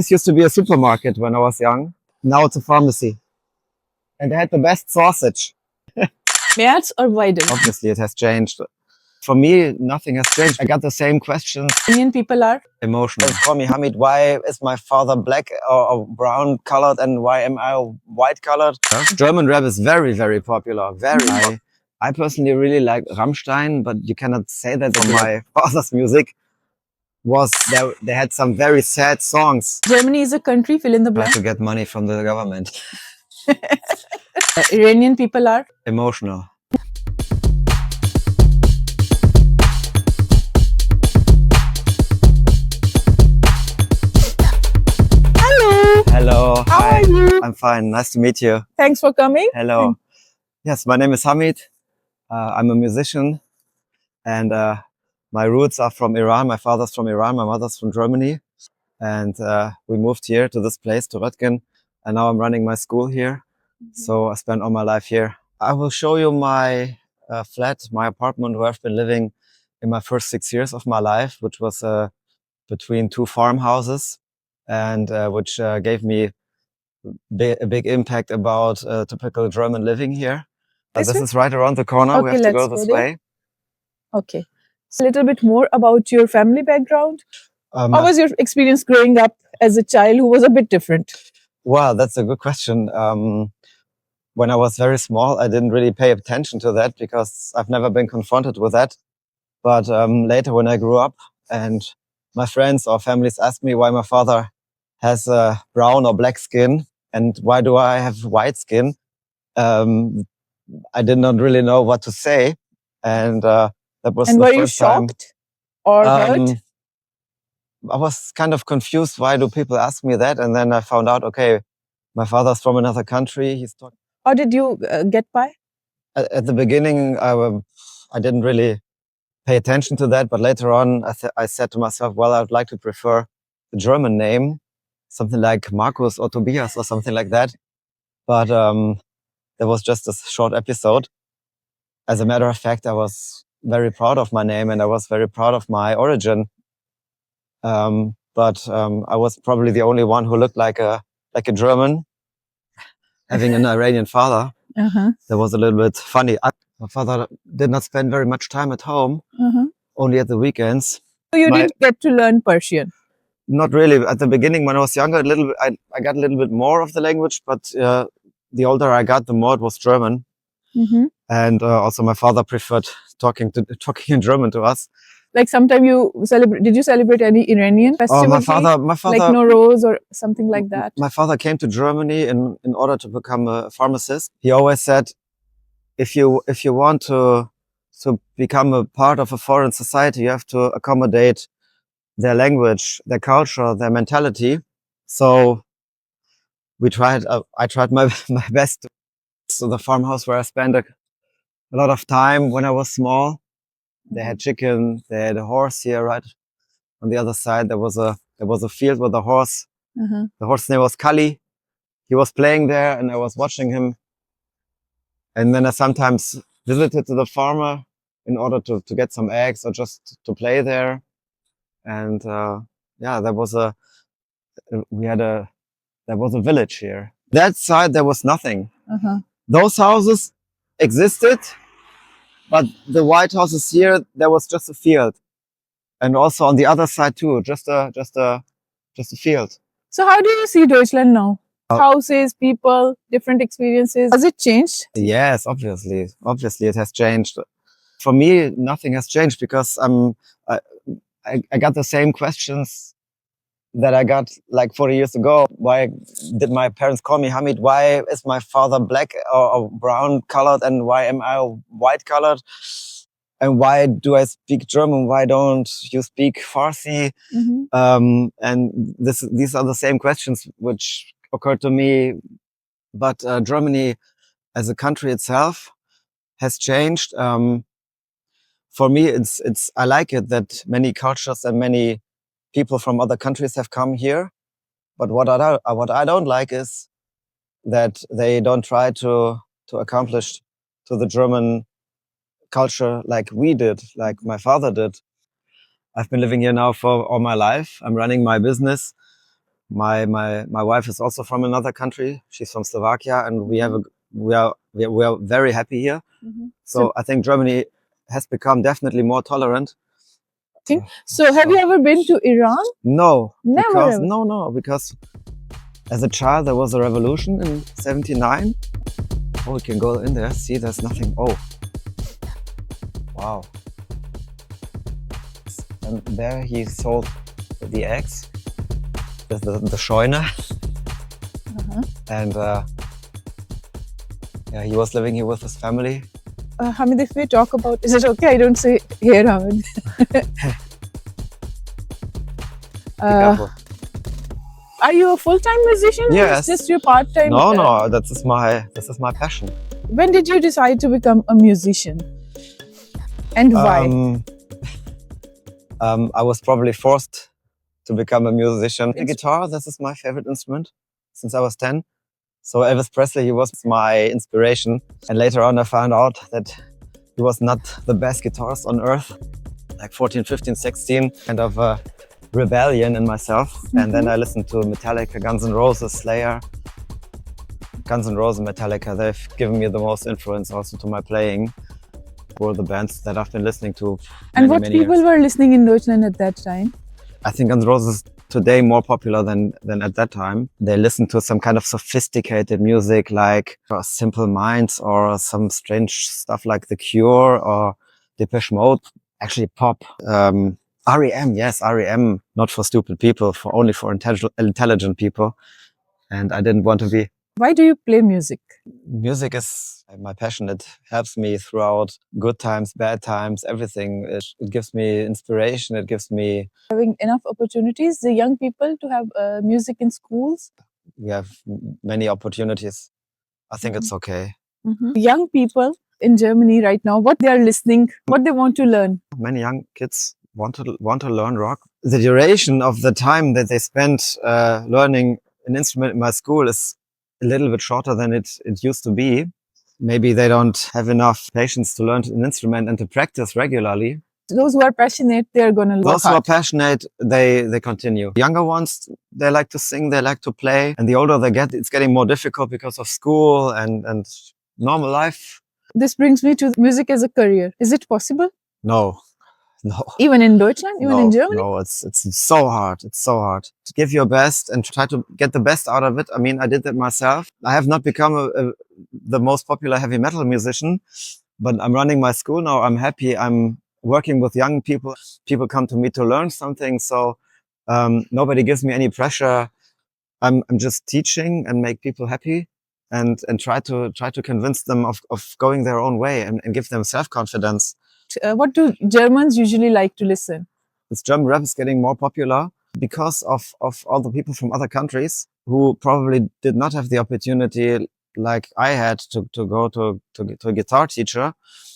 This used to be a supermarket when I was young. Now it's a pharmacy. And they had the best sausage. Merz or Biden? Obviously, it has changed. For me, nothing has changed. I got the same questions. Indian people are Emotional. Call me Hamid. Why is my father black or brown colored and why am I white colored? German rap is very, very popular. Very. I personally really like Rammstein, but you cannot say that for my father's music. They had some very sad songs. Germany is a country, fill in the Try blank. to get money from the government. Iranian people are Emotional. Hello. How Hi. are you? I'm fine. Nice to meet you. Thanks for coming. Hello. Yes, my name is Hamid. I'm a musician and my roots are from Iran. My father's from Iran. My mother's from Germany. And we moved here to this place, to Röttgen. And now I'm running my school here. So I spent all my life here. I will show you my flat, my apartment where I've been living in my first 6 years of my life, which was between two farmhouses and which gave me a big impact about typical German living here. This is right around the corner. Okay, We have to go let's this go there. way. Okay. So a little bit more about your family background. How was your experience growing up as a child who was a bit different? Well, that's a good question. When I was very small, I didn't really pay attention to that because I've never been confronted with that. But later when I grew up and my friends or families asked me why my father has brown or black skin and why do I have white skin, I did not really know what to say. And that was And the were you first time. shocked or hurt? I was kind of confused. Why do people ask me that? And then I found out, okay, my father's from another country. He's talking. How did you get by? At the beginning, I didn't really pay attention to that. But later on, I said to myself, well, I'd like to prefer the German name, something like Markus or Tobias or something like that. But there was just a short episode. As a matter of fact, I was very proud of my name and I was very proud of my origin. But I was probably the only one who looked like a German, having an Iranian father. That was a little bit funny. My father did not spend very much time at home, only at the weekends. So you didn't get to learn Persian? Not really. At the beginning, when I was younger, I got a little bit more of the language, but the older I got, the more it was German. And also my father preferred talking in German to us. Like sometime did you celebrate any Iranian festival? My father, like Nowruz or something like that? My father came to Germany in order to become a pharmacist. He always said, if you want to become a part of a foreign society, you have to accommodate their language, their culture, their mentality. So I tried my best. So the farmhouse where I spent a lot of time when I was small, they had chicken, they had a horse here, right? On the other side, there was a field with a horse. The horse's name was Kali. He was playing there and I was watching him. And then I sometimes visited to the farmer in order to get some eggs or just to play there. And yeah, there was a village here. That side, there was nothing. Those houses existed, but the white houses here, there was just a field. And also on the other side too, just a field. So how do you see Deutschland now? Houses, people, different experiences. Has it changed? Yes, obviously. Obviously it has changed. For me, nothing has changed because I got the same questions that I got like 40 years ago. Why did my parents call me Hamid? Why is my father black or brown colored and why am I white colored? And why do I speak German? Why don't you speak Farsi? And these are the same questions which occurred to me. But Germany as a country itself has changed. For me, I like it that many cultures and many people from other countries have come here. But what I don't like is that they don't try to accomplish to the German culture like we did, like my father did. I've been living here now for all my life. I'm running my business. My wife is also from another country. She's from Slovakia, and we are very happy here. So I think Germany has become definitely more tolerant. So have you ever been to Iran? No, Never. because as a child there was a revolution in '79. Oh, we can go in there. See, there's nothing. Oh, wow. And there he sold the eggs, the Scheune, and yeah, he was living here with his family. Hamid, if we talk about, is it okay? I don't say here, Hamid. Are you a full-time musician? Yes. Or is this your part-time? No, this is my passion. When did you decide to become a musician, and why? I was probably forced to become a musician. The guitar, this is my favorite instrument since I was 10. So Elvis Presley, he was my inspiration. And later on I found out that he was not the best guitarist on earth. Like 14, 15, 16, kind of a rebellion in myself. And then I listened to Metallica, Guns N' Roses, Slayer. Guns N' Roses and Metallica, they've given me the most influence also to my playing. Were the bands that I've been listening to. And what people were listening in Deutschland at that time? I think Guns N' Roses today more popular than at that time. They listen to some kind of sophisticated music like Simple Minds or some strange stuff like The Cure or Depeche Mode. Actually pop. REM, yes, REM. Not for stupid people, only for intelligent people. And I didn't want to be. Why do you play music? Music is my passion. It helps me throughout good times, bad times, everything. It gives me inspiration. It gives me... Having enough opportunities, the young people, to have music in schools? We have many opportunities. I think it's okay. Young people in Germany right now, what they are listening, what they want to learn? Many young kids want to learn rock. The duration of the time that they spend learning an instrument in my school is a little bit shorter than it used to be. Maybe they don't have enough patience to learn an instrument and to practice regularly. Those who are passionate, they're going to work hard. Those who are passionate, they continue. Younger ones, they like to sing, they like to play. And the older they get, it's getting more difficult because of school and normal life. This brings me to music as a career. Is it possible? No. Even in Deutschland? Even in Germany? No, it's so hard. It's so hard to give your best and try to get the best out of it. I mean, I did that myself. I have not become the most popular heavy metal musician, but I'm running my school now. I'm happy. I'm working with young people. People come to me to learn something. So nobody gives me any pressure. I'm just teaching and make people happy and try to convince them of going their own way and give them self-confidence. What do Germans usually like to listen? This German rap is getting more popular because of all the people from other countries who probably did not have the opportunity like I had to go to a guitar teacher,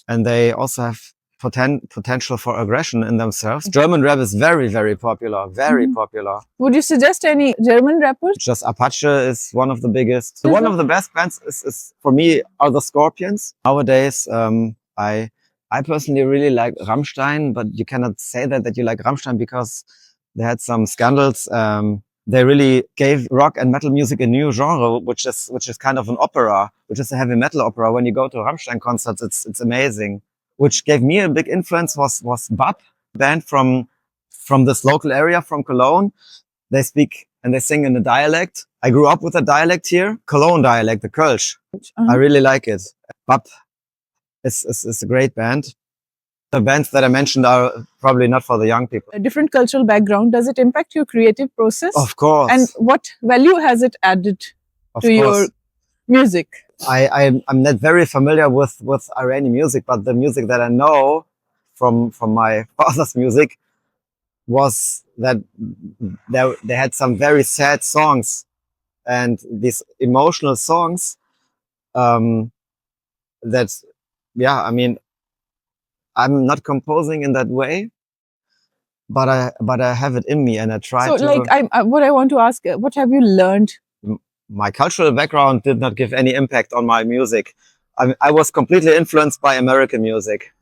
and they also have potential for aggression in themselves. German rap is very, very popular, very popular. Would you suggest any German rappers? Just Apache is one of the biggest. One of the best bands is for me are the Scorpions. Nowadays, I personally really like Rammstein, but you cannot say that you like Rammstein because they had some scandals. They really gave rock and metal music a new genre, which is kind of an opera, which is a heavy metal opera. When you go to Rammstein concerts, it's amazing. Which gave me a big influence was BAP, band from this local area, from Cologne. They speak and they sing in a dialect. I grew up with a dialect here, Cologne dialect, the Kölsch. I really like it. BAP is a great band. The bands that I mentioned are probably not for the young people. A different cultural background, does it impact your creative process? Of course. And what value has it added to your music? I'm not very familiar with Iranian music, but the music that I know from my father's music was that they had some very sad songs, and these emotional songs that, yeah, I mean, I'm not composing in that way, but I have it in me, and I try to. So, like, what I want to ask, what have you learned? My cultural background did not give any impact on my music. I was completely influenced by American music.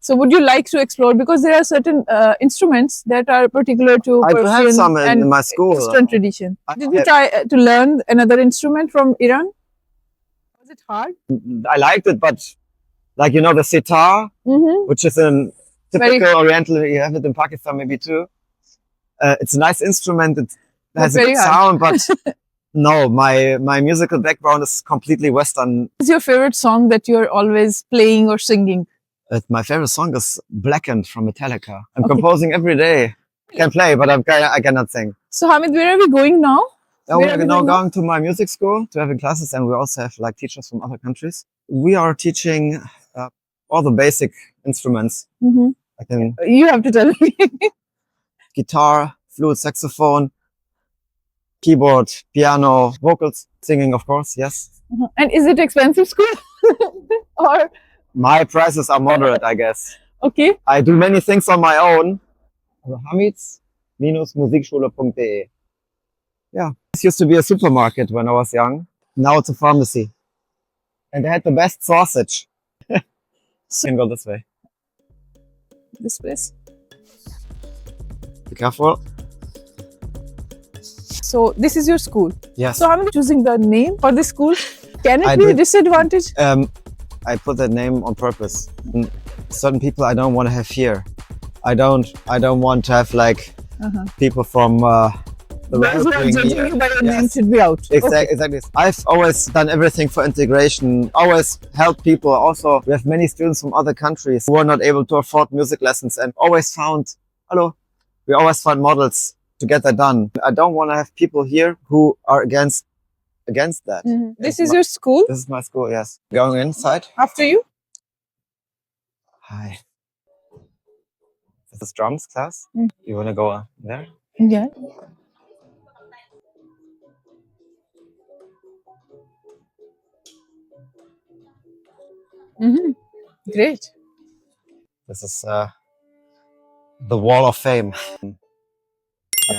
So would you like to explore, because there are certain instruments that are particular to I have Persian some and in my school. Eastern tradition. I Did you try to learn another instrument from Iran? Was it hard? I liked it, but like, you know, the sitar, which is a typical Oriental, you have it in Pakistan maybe too. It's a nice instrument. It has a good sound, but no, my musical background is completely Western. What is your favorite song that you're always playing or singing? My favorite song is Blackened from Metallica. I'm composing every day. I can play, but I cannot sing. So Hamid, where are we going now? We're now going to my music school to having classes, and we also have like teachers from other countries. We are teaching all the basic instruments. You have to tell me. Guitar, flute, saxophone, keyboard, piano, vocals, singing, of course, yes. And is it expensive school? Or my prices are moderate, I guess. Okay. I do many things on my own. Hamids-musikschule.de. Yeah. This used to be a supermarket when I was young. Now it's a pharmacy. And they had the best sausage. So, you can go this way. This place. Be careful. So this is your school? Yes. So I'm choosing the name for this school. Can it be a disadvantage? I put that name on purpose. Certain people I don't want to have here. I don't want to have like people from the those who are judging you by your name should be out. Exactly. I've always done everything for integration, always helped people. Also, we have many students from other countries who are not able to afford music lessons, and always found models to get that done. I don't want to have people here who are against that. This is your school? This is my school, yes. Going inside? After you? Hi. This is drums class. You want to go there? Yeah. Great. This is the wall of fame. A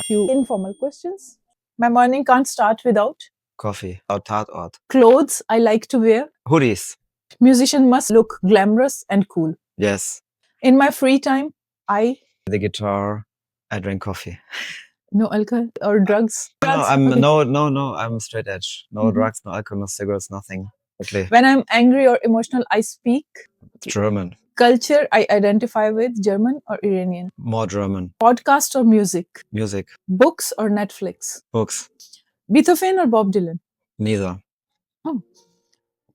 few informal questions. My morning can't start without coffee. Tatort. Clothes I like to wear. Hoodies. Musician must look glamorous and cool. Yes. In my free time, I the guitar. I drink coffee. No alcohol or drugs? No, I'm straight edge. No drugs, no alcohol, no cigarettes, nothing. Okay. When I'm angry or emotional, I speak German. Culture I identify with, German or Iranian? More German. Podcast or music? Music. Books or Netflix? Books. Beethoven or Bob Dylan? Neither. Oh.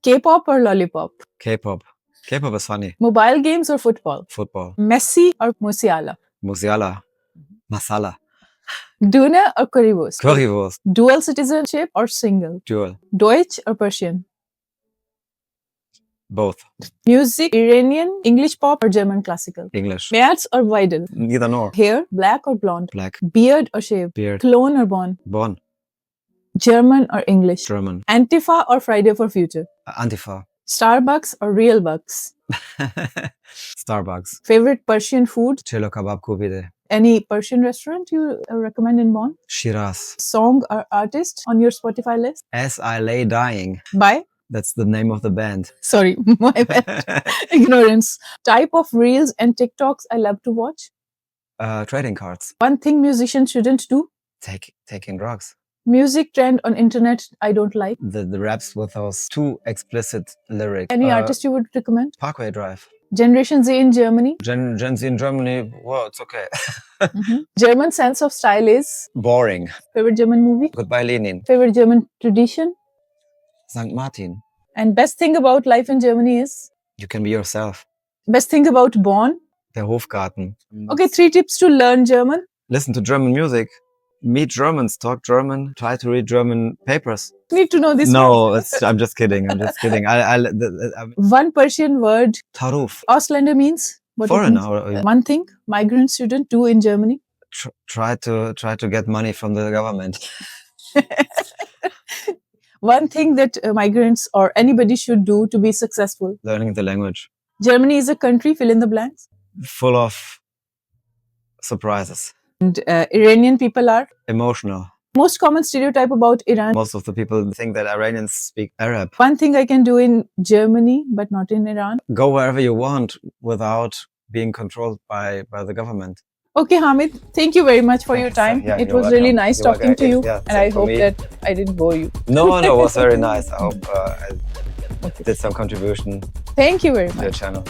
K-pop or lollipop? K-pop. K-pop is funny. Mobile games or football? Football. Messi or Musiala? Musiala. Masala. Döner or currywurst? Currywurst. Dual citizenship or single? Dual. Deutsch or Persian? Both. Music, Iranian, English pop or German classical? English. März or Weidel? Neither nor. Hair, black or blonde? Black. Beard or shave? Beard. Clone or Bonn? Bonn. German or English? German. Antifa or Friday for Future? Antifa. Starbucks or Real Bucks? Starbucks. Favorite Persian food? Chelo kebab kubide. Any Persian restaurant you recommend in Bonn? Shiraz. Song or artist on your Spotify list? As I Lay Dying. By? That's the name of the band. Sorry, my bad. Ignorance. Type of reels and TikToks I love to watch? Trading cards. One thing musicians shouldn't do? Taking drugs. Music trend on internet I don't like? The raps with those too explicit lyrics. Any artist you would recommend? Parkway Drive. Generation Z in Germany? Gen Z in Germany, well, it's okay. German sense of style is? Boring. Favorite German movie? Goodbye Lenin. Favorite German tradition? St. Martin. And best thing about life in Germany is? You can be yourself. Best thing about Bonn? Der Hofgarten. Okay, 3 tips to learn German. Listen to German music. Meet Germans, talk German, try to read German papers. Need to know this. No, I'm just kidding. I'm just kidding. One Persian word. Taruf. Ausländer means? What foreigner. One thing migrants shouldn't do in Germany. Try to get money from the government. One thing that migrants or anybody should do to be successful. Learning the language. Germany is a country, fill in the blanks. Full of surprises. And Iranian people are? Emotional. Most common stereotype about Iran? Most of the people think that Iranians speak Arab. One thing I can do in Germany, but not in Iran? Go wherever you want without being controlled by the government. Okay, Hamid, thank you very much for your time. Yeah, it you're was really welcome. nice You're talking to welcome. you, Yeah, and I same for hope me. that I didn't bore you. No, it was very nice. I hope I Okay. did some contribution Thank you very to your much. channel.